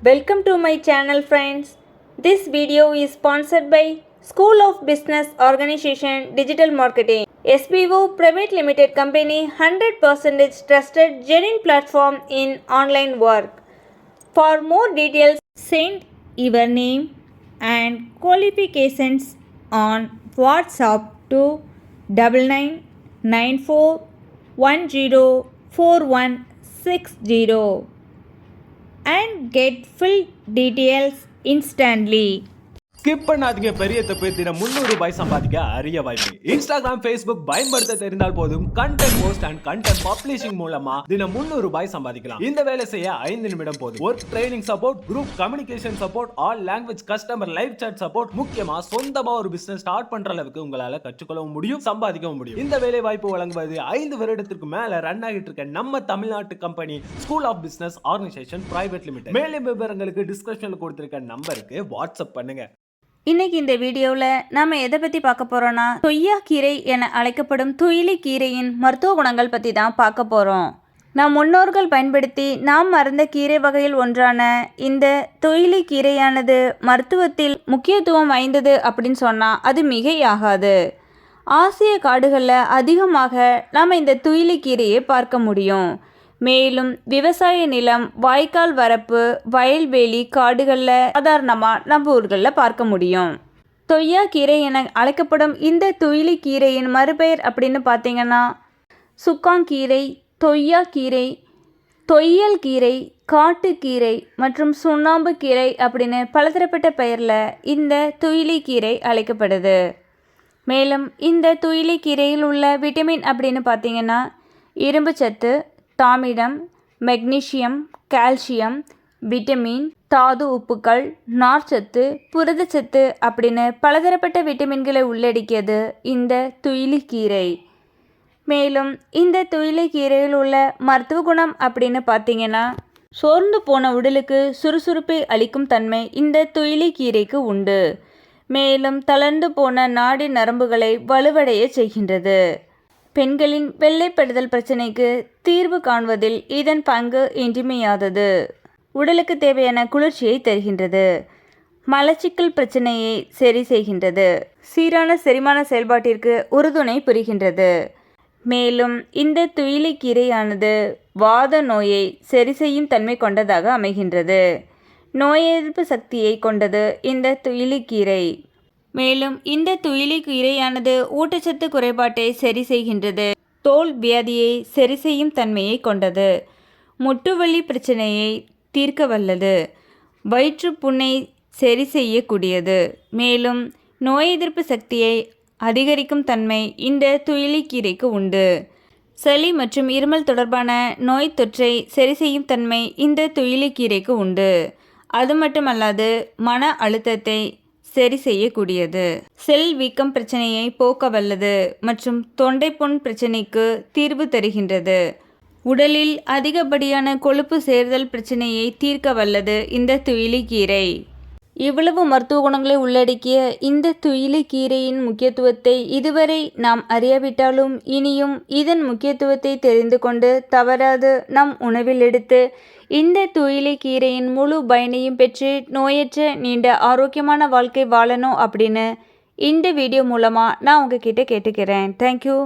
Welcome to my channel friends. This video is sponsored by School of Business Organization Digital Marketing. SBO Private Limited Company 100% trusted genuine platform in online work. For more details, send your name and qualifications on WhatsApp to 9994104160 and get full details instantly. Skip பண்ணாதீங்க. பெரிய தப்பு. தினம் 300 ரூபாய் சம்பாதிக்க அரிய வாய்ப்பு. Instagram, Facebook பயன்படுத்த தெரிந்தால் போதும் content post and content publishing மூலமா தினம் 300 ரூபாய் சம்பாதிக்கலாம். இந்த வேலை செய்ய 5 நிமிடம் போதும். Work training support, group communication support, all language customer live chat support, முக்கியமா சொந்தமா ஒரு பிசினஸ் ஸ்டார்ட் பண்ற அளவுக்கு உங்களால கற்றுக்கொள்ளவும் முடியும், சம்பாதிக்கவும் முடியும். இந்த வேலை வாய்ப்பு வழங்குவது 5 வருடத்திற்கு மேல ரன் ஆகிட்டு இருக்க நம்ம தமிழ்நாட்டு company school of business organisation private limited. மேலும் விவரங்களுக்கு டிஸ்கிரிப்ஷன்ல கொடுத்திருக்க நம்பருக்கு வாட்ஸ்அப் பண்ணுங்க. இன்னைக்கு இந்த வீடியோவில் நாம் எதை பற்றி பார்க்க போகிறோன்னா தொய்யா கீரை என அழைக்கப்படும் துயிலி கீரையின் மருத்துவ குணங்கள் பற்றி தான் பார்க்க போகிறோம். நம் முன்னோர்கள் பயன்படுத்தி நாம் மறந்த கீரை வகையில் ஒன்றான இந்த தொயிலி கீரையானது மருத்துவத்தில் முக்கியத்துவம் வாய்ந்தது அப்படின்னு சொன்னால் அது மிகையாகாது. ஆசிய காடுகளில் அதிகமாக நாம் இந்த துயிலி கீரையை பார்க்க முடியும். மேலும் விவசாய நிலம், வாய்க்கால் வரப்பு, வயல்வெளி, காடுகளில் சாதாரணமாக நம்ம ஊர்களில் பார்க்க முடியும். தொய்யா கீரை என அழைக்கப்படும் இந்த துயிலி கீரையின் மறுபெயர் அப்படின்னு பார்த்தீங்கன்னா சுக்காங்கீரை, தொய்யா கீரை, தொய்யல் கீரை, காட்டுக்கீரை மற்றும் சுண்ணாம்பு கீரை அப்படின்னு பலதரப்பட்ட பெயரில் இந்த துயிலி கீரை அழைக்கப்படுது. மேலும் இந்த துயிலி கீரையில் உள்ள விட்டமின் அப்படின்னு பார்த்தீங்கன்னா இரும்பு சத்து, தாமிரம், மெக்னீசியம், கால்சியம், விட்டமின், தாது உப்புக்கள், நார்ச்சத்து, புரதச்சத்து அப்படின்னு பலதரப்பட்ட விட்டமின்களை உள்ளடக்கியது இந்த துயிலி கீரை. மேலும் இந்த துயிலி கீரையில் உள்ள மருத்துவ குணம் அப்படின்னு பார்த்தீங்கன்னா சோர்ந்து போன உடலுக்கு சுறுசுறுப்பை அளிக்கும் தன்மை இந்த துயிலி கீரைக்கு உண்டு. மேலும் தளர்ந்து போன நாடி நரம்புகளை வலுவடைய செய்கின்றது. பெண்களின் வெள்ளைப்படுதல் பிரச்சனைக்கு தீர்வு காண்பதில் இதன் பங்கு இன்றியமையாதது. உடலுக்கு தேவையான குளிர்ச்சியை தருகின்றது. மலச்சிக்கல் பிரச்சனையை சரி செய்கின்றது. சீரான செரிமான செயல்பாட்டிற்கு உறுதுணை புரிகின்றது. மேலும் இந்த துயிலி கீரையானது வாத நோயை சரி செய்யும் தன்மை கொண்டதாக அமைகின்றது. நோய் எதிர்ப்பு சக்தியை கொண்டது இந்த துயிலி கீரை. மேலும் இந்த துயிலி கீரையானது ஊட்டச்சத்து குறைபாட்டை சரி செய்கின்றது. தோல் வியாதியை சரி செய்யும் தன்மையை கொண்டது. முட்டுவலி பிரச்சனையை தீர்க்க வல்லது. வயிற்றுப்புண்ணை சரி செய்யக்கூடியது. மேலும் நோய் எதிர்ப்பு சக்தியை அதிகரிக்கும் தன்மை இந்த துயிலி கீரைக்கு உண்டு. சளி மற்றும் இருமல் தொடர்பான நோய் தொற்றை சரி செய்யும் தன்மை இந்த துயிலி கீரைக்கு உண்டு. அது மட்டுமல்லாது மன அழுத்தத்தை சரி செய்யக்கூடியது. செல் வீக்கம் பிரச்சனையை போக்க வல்லது மற்றும் தொண்டை புண் பிரச்சனைக்கு தீர்வு தருகின்றது. உடலில் அதிகப்படியான கொழுப்பு சேர்தல் பிரச்சனையை தீர்க்க வல்லது இந்த துயிலி கீரை. இவ்வளவு மருத்துவ குணங்களை உள்ளடக்கிய இந்த துயிலி கீரையின் முக்கியத்துவத்தை இதுவரை நாம் அறியாவிட்டாலும் இனியும் இதன் முக்கியத்துவத்தை தெரிந்து கொண்டு தவறாது நம் உணவில் எடுத்து இந்த துயிலி கீரையின் முழு பயனையும் பெற்று நோயற்ற நீண்ட ஆரோக்கியமான வாழ்க்கை வாழணும் அப்படின்னு இந்த வீடியோ மூலமாக நான் உங்ககிட்ட கேட்டுக்கிறேன். தேங்க்யூ.